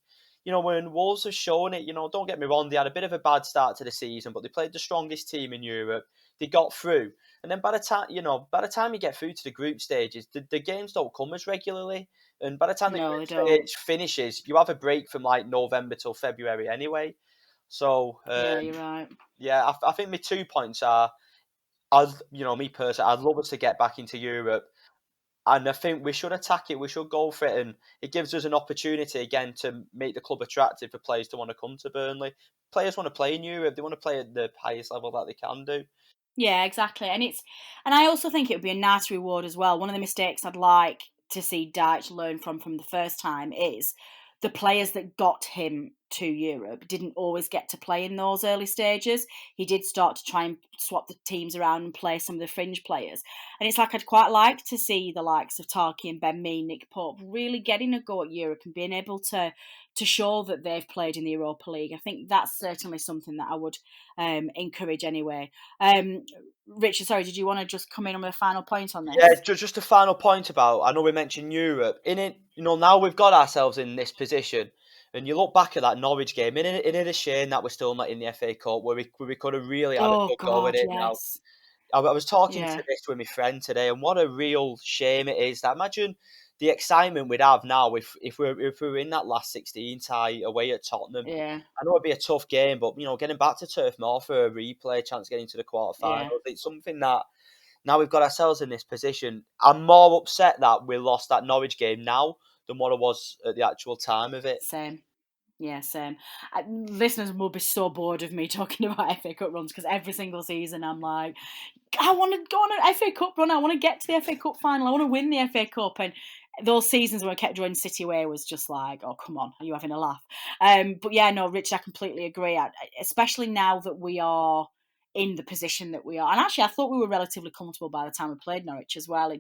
when Wolves have shown it, don't get me wrong, they had a bit of a bad start to the season, but they played the strongest team in Europe. They got through. And then by the time you get through to the group stages, the games don't come as regularly. And by the time the No, they group don't. stage finishes, you have a break from like November till February anyway. So, Yeah, you're right. yeah, I think my 2 points are, me personally, I'd love us to get back into Europe. And I think we should attack it. We should go for it. And it gives us an opportunity again to make the club attractive for players to want to come to Burnley. Players want to play in Europe. They want to play at the highest level that they can do. Yeah, exactly. And I also think it would be a nice reward as well. One of the mistakes I'd like to see Dyche learn from the first time is the players that got him to Europe didn't always get to play in those early stages. He did start to try and swap the teams around and play some of the fringe players. And it's like I'd quite like to see the likes of Tarky and Ben Mee, Nick Pope really getting a go at Europe and being able to show that they've played in the Europa League. I think that's certainly something that I would encourage anyway. Richard, sorry, did you want to just come in on a final point on this? Yeah, just a final point about, I know we mentioned Europe. In it, now we've got ourselves in this position, and you look back at that Norwich game, isn't it a shame that we're still not in the FA Cup, where we could have really had a Oh good go at God, it now. yes. I was talking Yeah, to this with my friend today, and what a real shame it is. That imagine the excitement we'd have now if we were in that last 16 tie away at Tottenham. yeah, I know it'd be a tough game, but getting back to Turf Moor for a replay, chance of getting to the yeah. quarterfinals, it's something that now we've got ourselves in this position. I'm more upset that we lost that Norwich game now than what I was at the actual time of it. Same. Yeah, same. Listeners will be so bored of me talking about FA Cup runs because every single season I'm like, I want to go on an FA Cup run. I want to get to the FA Cup final. I want to win the FA Cup. And those seasons where I kept drawing City away was just like, oh, come on, are you having a laugh? But yeah, no, Rich, I completely agree. Especially now that we are in the position that we are. And actually, I thought we were relatively comfortable by the time we played Norwich as well.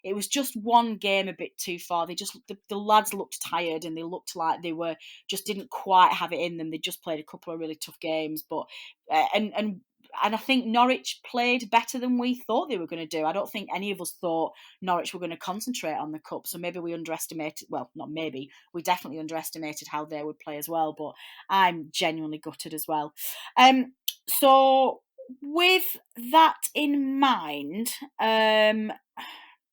It was just one game a bit too far. The lads looked tired and they looked like they were just didn't quite have it in them. They just played a couple of really tough games, but and I think Norwich played better than we thought they were going to do. I don't think any of us thought Norwich were going to concentrate on the cup. So maybe we underestimated, well, not maybe, we definitely underestimated how they would play as well. But I'm genuinely gutted as well. So with that in mind,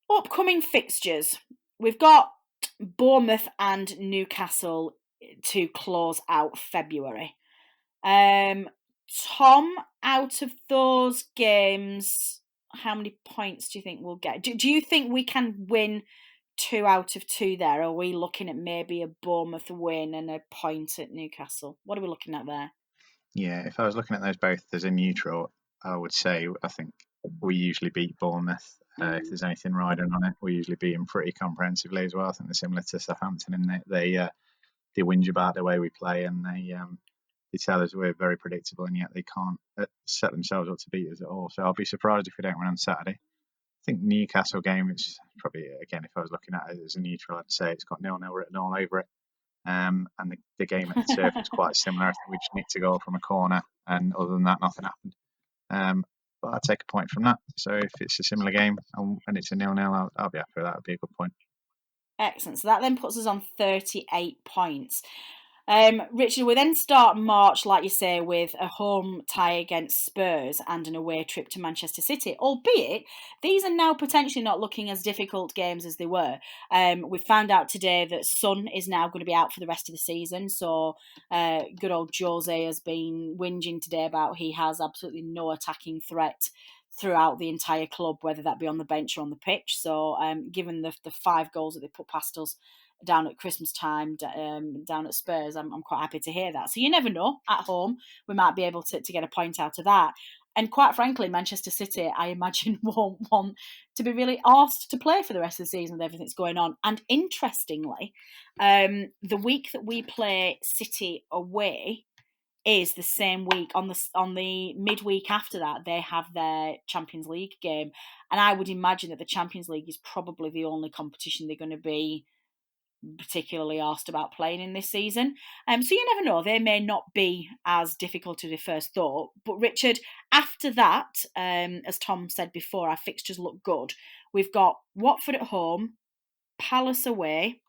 upcoming fixtures. We've got Bournemouth and Newcastle to close out February. Tom, out of those games, how many points do you think we'll get? Do you think we can win 2 out of 2 there? Or are we looking at maybe a Bournemouth win and a point at Newcastle? What are we looking at there? Yeah, if I was looking at those both as a neutral, I would say I think we usually beat Bournemouth. If there's anything riding on it, we usually beat them pretty comprehensively as well. I think they're similar to Southampton in that they whinge about the way we play, and they tell us we're very predictable, and yet they can't set themselves up to beat us at all. So I'll be surprised if we don't win on Saturday. I think Newcastle game is probably, again, if I was looking at it as a neutral, I'd say it's got 0-0 written all over it. And the game at the turf is quite similar. I think we just nicked a goal from a corner, and other than that, nothing happened. But I'd take a point from that. So if it's a similar game and it's a 0-0, I'll be happy with that. It'd be a good point. Excellent. So that then puts us on 38 points. Richard, we then start March, like you say, with a home tie against Spurs and an away trip to Manchester City, albeit these are now potentially not looking as difficult games as they were. We found out today that Son is now going to be out for the rest of the season, so good old Jose has been whinging today about he has absolutely no attacking threat throughout the entire club, whether that be on the bench or on the pitch. So given the 5 goals that they put past us down at Christmas time, down at Spurs, I'm quite happy to hear that. So you never know, at home, we might be able to get a point out of that. And quite frankly, Manchester City, I imagine, won't want to be really asked to play for the rest of the season with everything that's going on. And interestingly, the week that we play City away is the same week. On the midweek after that, they have their Champions League game. And I would imagine that the Champions League is probably the only competition they're going to be particularly asked about playing in this season. So you never know, they may not be as difficult as they first thought. But Richard, after that, as Tom said before, our fixtures look good. We've got Watford at home, Palace away,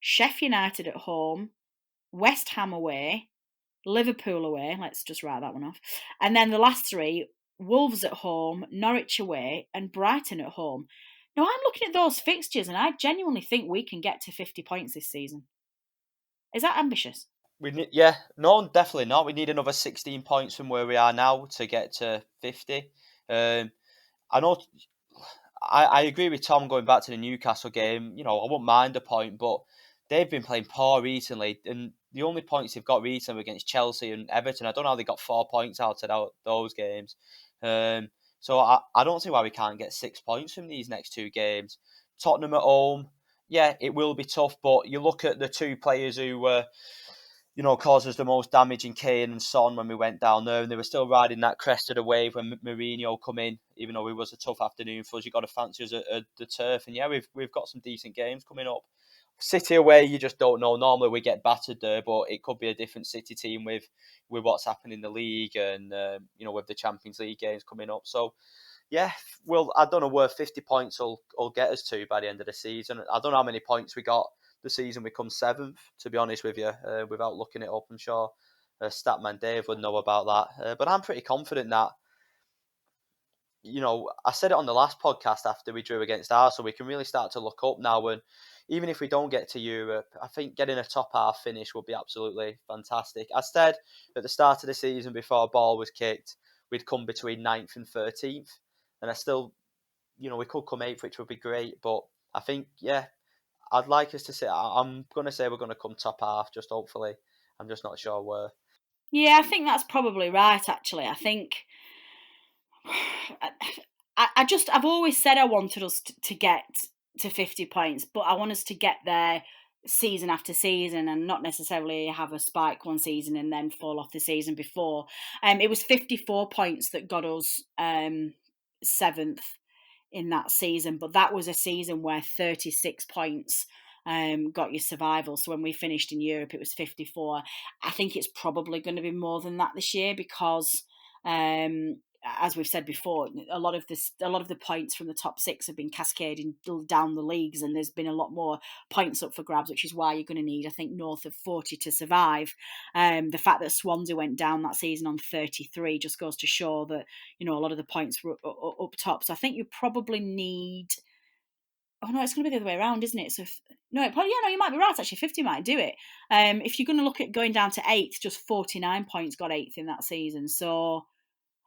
Sheffield United at home, West Ham away, Liverpool away. Let's just write that one off. And then the last 3, Wolves at home, Norwich away, and Brighton at home. Now, I'm looking at those fixtures and I genuinely think we can get to 50 points this season. Is that ambitious? No, definitely not. We need another 16 points from where we are now to get to 50. I know. I agree with Tom going back to the Newcastle game. I wouldn't mind a point, but they've been playing poor recently, and the only points they've got recently were against Chelsea and Everton. I don't know how they got 4 points out of those games. So I don't see why we can't get 6 points from these next 2 games. Tottenham at home, yeah, it will be tough, but you look at the 2 players who were caused us the most damage in Kane and Son when we went down there, and they were still riding that crest of the wave when Mourinho come in. Even though it was a tough afternoon for us, you got to fancy us at the turf, and yeah, we've got some decent games coming up. City away, you just don't know. Normally we get battered there, but it could be a different City team with what's happening in the league and with the Champions League games coming up. So yeah, well, I don't know where 50 points will get us to by the end of the season. I don't know how many points we got the season we come 7th, to be honest with you, without looking it up. I'm sure Statman Dave would know about that. But I'm pretty confident that, I said it on the last podcast after we drew against Arsenal, we can really start to look up now. And even if we don't get to Europe, I think getting a top half finish would be absolutely fantastic. I said at the start of the season before a ball was kicked, we'd come between 9th and 13th. And I still, we could come 8th, which would be great. But I think, yeah, I'd like us to say, I'm going to say we're going to come top half, just hopefully. I'm just not sure where. Yeah, I think that's probably right, actually. I think I've always said I wanted us to get to 50 points, but I want us to get there season after season and not necessarily have a spike one season and then fall off the season before. It was 54 points that got us 7th in that season, but that was a season where 36 points got you survival. So when we finished in Europe, it was 54. I think it's probably going to be more than that this year because as we've said before, a lot of the points from the top 6 have been cascading down the leagues, and there's been a lot more points up for grabs, which is why you're going to need, I think, north of 40 to survive. The fact that Swansea went down that season on 33 just goes to show that a lot of the points were up top. So I think you probably need. Oh no, it's going to be the other way around, isn't it? So you might be right. Actually, 50 might do it. If you're going to look at going down to 8th, just 49 points got 8th in that season. So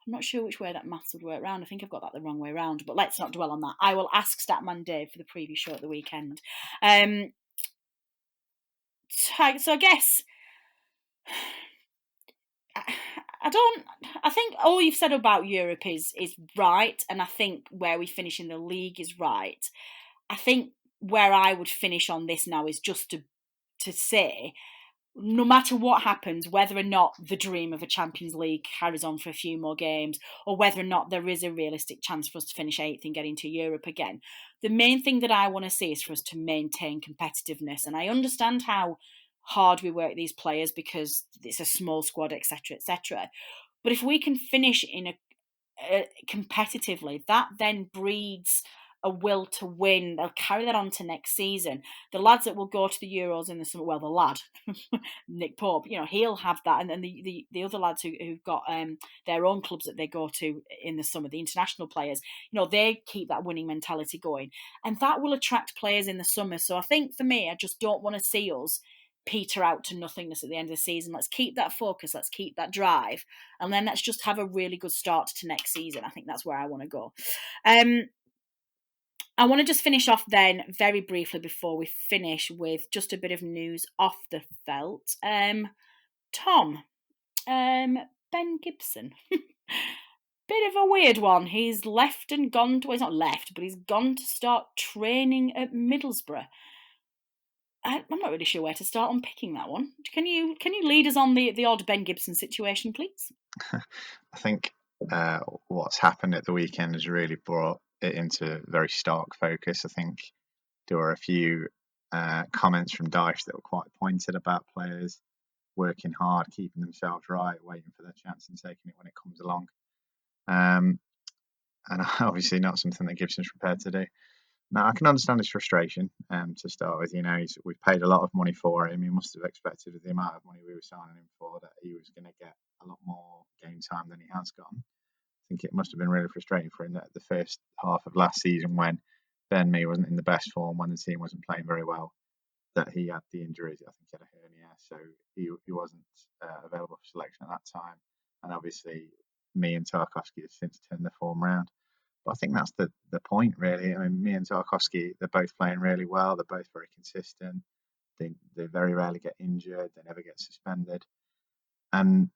I'm not sure which way that maths would work round. I think I've got that the wrong way round, but let's not dwell on that. I will ask Statman Dave for the preview show at the weekend. So I guess I think all you've said about Europe is right, and I think where we finish in the league is right. I think where I would finish on this now is just to say, no matter what happens, whether or not the dream of a Champions League carries on for a few more games, or whether or not there is a realistic chance for us to finish 8th and get into Europe again, the main thing that I want to see is for us to maintain competitiveness. And I understand how hard we work these players because it's a small squad, etc., etc. But if we can finish in competitively, that then breeds a will to win. They'll carry that on to next season. The lads that will go to the Euros in the summer, well, the lad, Nick Pope, he'll have that. And then the other lads who've got their own clubs that they go to in the summer, the international players, they keep that winning mentality going. And that will attract players in the summer. So I think for me, I just don't want to see us peter out to nothingness at the end of the season. Let's keep that focus. Let's keep that drive. And then let's just have a really good start to next season. I think that's where I want to go. I want to just finish off then very briefly before we finish with just a bit of news off the felt. Tom, Ben Gibson. Bit of a weird one. He's left and gone to, well, he's not left, but he's gone to start training at Middlesbrough. I'm not really sure where to start unpicking that one. Can you lead us on the odd Ben Gibson situation, please? I think what's happened at the weekend has really brought it into very stark focus. I think there were a few comments from Dyche that were quite pointed about players working hard, keeping themselves right, waiting for their chance and taking it when it comes along. And obviously not something that Gibson's prepared to do. Now I can understand his frustration. To start with, we've paid a lot of money for him. He must have expected with the amount of money we were signing him for that he was going to get a lot more game time than he has gotten. I think it must have been really frustrating for him that the first half of last season, when Ben Mee wasn't in the best form, when the team wasn't playing very well, that he had the injuries. I think he had a hernia, so he wasn't available for selection at that time. And obviously, me and Tarkowski have since turned the form round. But I think that's the point, really. I mean, me and Tarkowski, they're both playing really well. They're both very consistent. They very rarely get injured. They never get suspended. And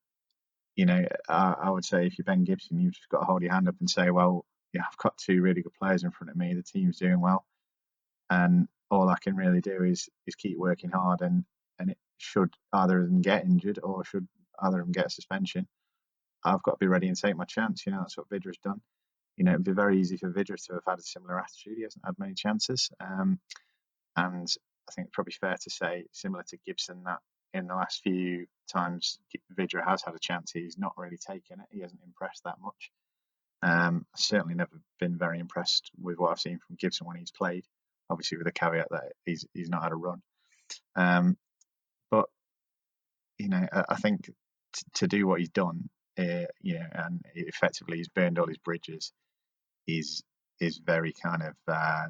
I would say if you're Ben Gibson, you've just got to hold your hand up and say, well, yeah, I've got two really good players in front of me. The team's doing well, and all I can really do is keep working hard. And it should either of them get injured or should either of them get a suspension, I've got to be ready and take my chance. That's what Vidra's done. It'd be very easy for Vidra to have had a similar attitude. He hasn't had many chances. And I think it's probably fair to say, similar to Gibson, that in the last few times Vidra has had a chance, he's not really taken it. He hasn't impressed that much. I've certainly never been very impressed with what I've seen from Gibson when he's played, obviously with the caveat that he's not had a run. But I think to do what he's done, and effectively he's burned all his bridges, is very kind of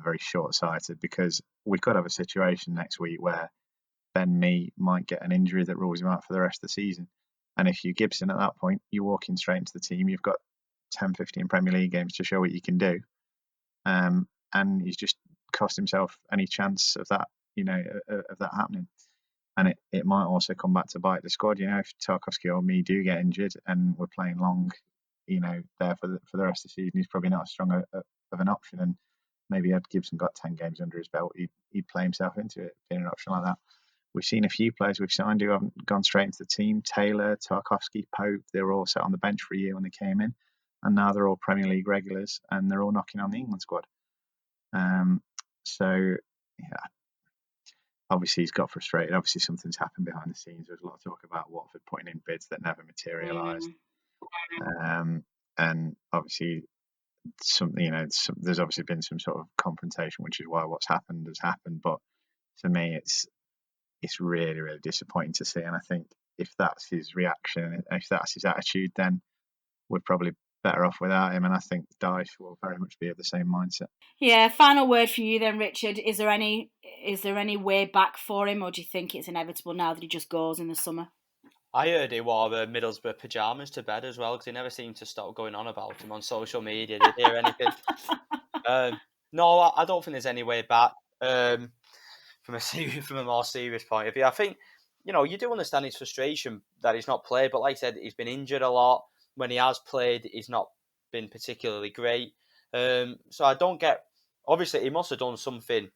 very short-sighted, because we could have a situation next week where Ben Mee might get an injury that rules him out for the rest of the season. And if you're Gibson at that point, you're walking straight into the team. You've got 10, 15 Premier League games to show what you can do. And he's just cost himself any chance of that, of that happening. And it might also come back to bite the squad. If Tarkowski or me do get injured and we're playing long, there for the rest of the season, he's probably not as strong of an option. And maybe had Gibson got 10 games under his belt, he'd play himself into it, being an option like that. We've seen a few players we've signed who haven't gone straight into the team. Taylor, Tarkowski, Pope, they were all sat on the bench for a year when they came in. And now they're all Premier League regulars and they're all knocking on the England squad. So, yeah, obviously he's got frustrated. Obviously something's happened behind the scenes. There's a lot of talk about Watford putting in bids that never materialised. And obviously there's obviously been some sort of confrontation, which is why what's happened has happened. But for me, it's really, really disappointing to see. And I think if that's his reaction, if that's his attitude, then we're probably better off without him. And I think Dyche will very much be of the same mindset. Yeah, final word for you then, Richard. Is there any way back for him, or do you think it's inevitable now that he just goes in the summer? I heard he wore Middlesbrough pyjamas to bed as well, because he never seemed to stop going on about him on social media. Did you hear anything? No, I don't think there's any way back. From a more serious point of view, I think you do understand his frustration that he's not played, but like I said, he's been injured a lot. When he has played, he's not been particularly great. So I don't get. Obviously, he must have done something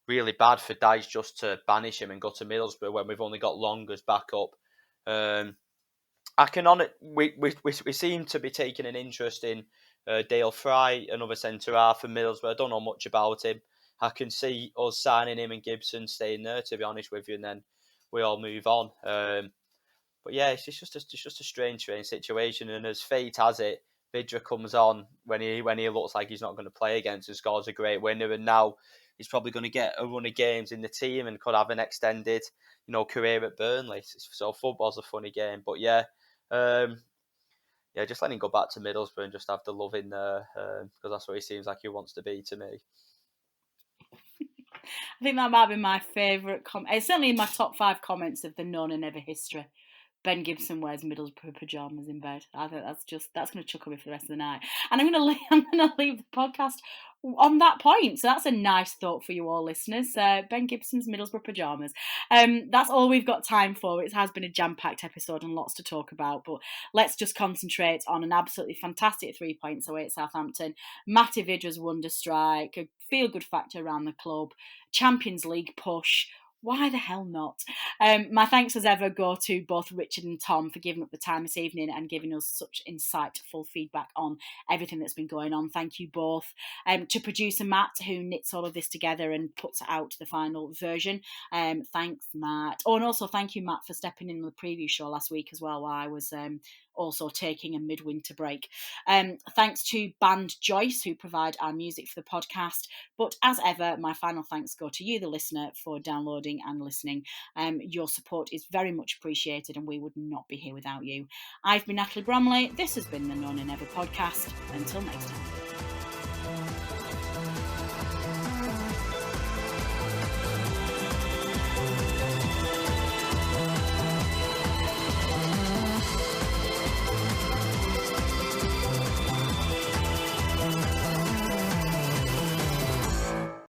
really bad for Dyche just to banish him and go to Middlesbrough when we've only got Long as backup. We seem to be taking an interest in Dale Fry, another centre half for Middlesbrough. I don't know much about him. I can see us signing him and Gibson staying there, to be honest with you, and then we all move on. But yeah, it's just a strange situation. And as fate has it, Vidra comes on when he looks like he's not going to play against and scores a great winner, and now he's probably going to get a run of games in the team and could have an extended, career at Burnley. So football's a funny game, but yeah. Just let him go back to Middlesbrough and just have the love in there, because that's what he seems like he wants to be to me. I think that might be my favourite comment. It's certainly in my top 5 comments of the known and never history. Ben Gibson wears Middlesbrough pyjamas in bed. I think that's going to chuckle me for the rest of the night. And I'm going to leave the podcast on that point. So that's a nice thought for you all listeners. Ben Gibson's Middlesbrough pyjamas. That's all we've got time for. It has been a jam-packed episode and lots to talk about. But let's just concentrate on an absolutely fantastic 3 points away at Southampton. Matej Vidra's wonder strike, a feel-good factor around the club, Champions League push. Why the hell not? My thanks as ever go to both Richard and Tom for giving up the time this evening and giving us such insightful feedback on everything that's been going on. Thank you both. To producer Matt, who knits all of this together and puts out the final version. Thanks, Matt. Oh, and also thank you, Matt, for stepping in on the preview show last week as well, while I was also taking a midwinter break. Thanks to Band Joyce, who provide our music for the podcast. But as ever, my final thanks go to you, the listener, for downloading and listening. Your support is very much appreciated, and we would not be here without you. I've been Natalie Bromley. This has been the None and Never podcast. Until next time.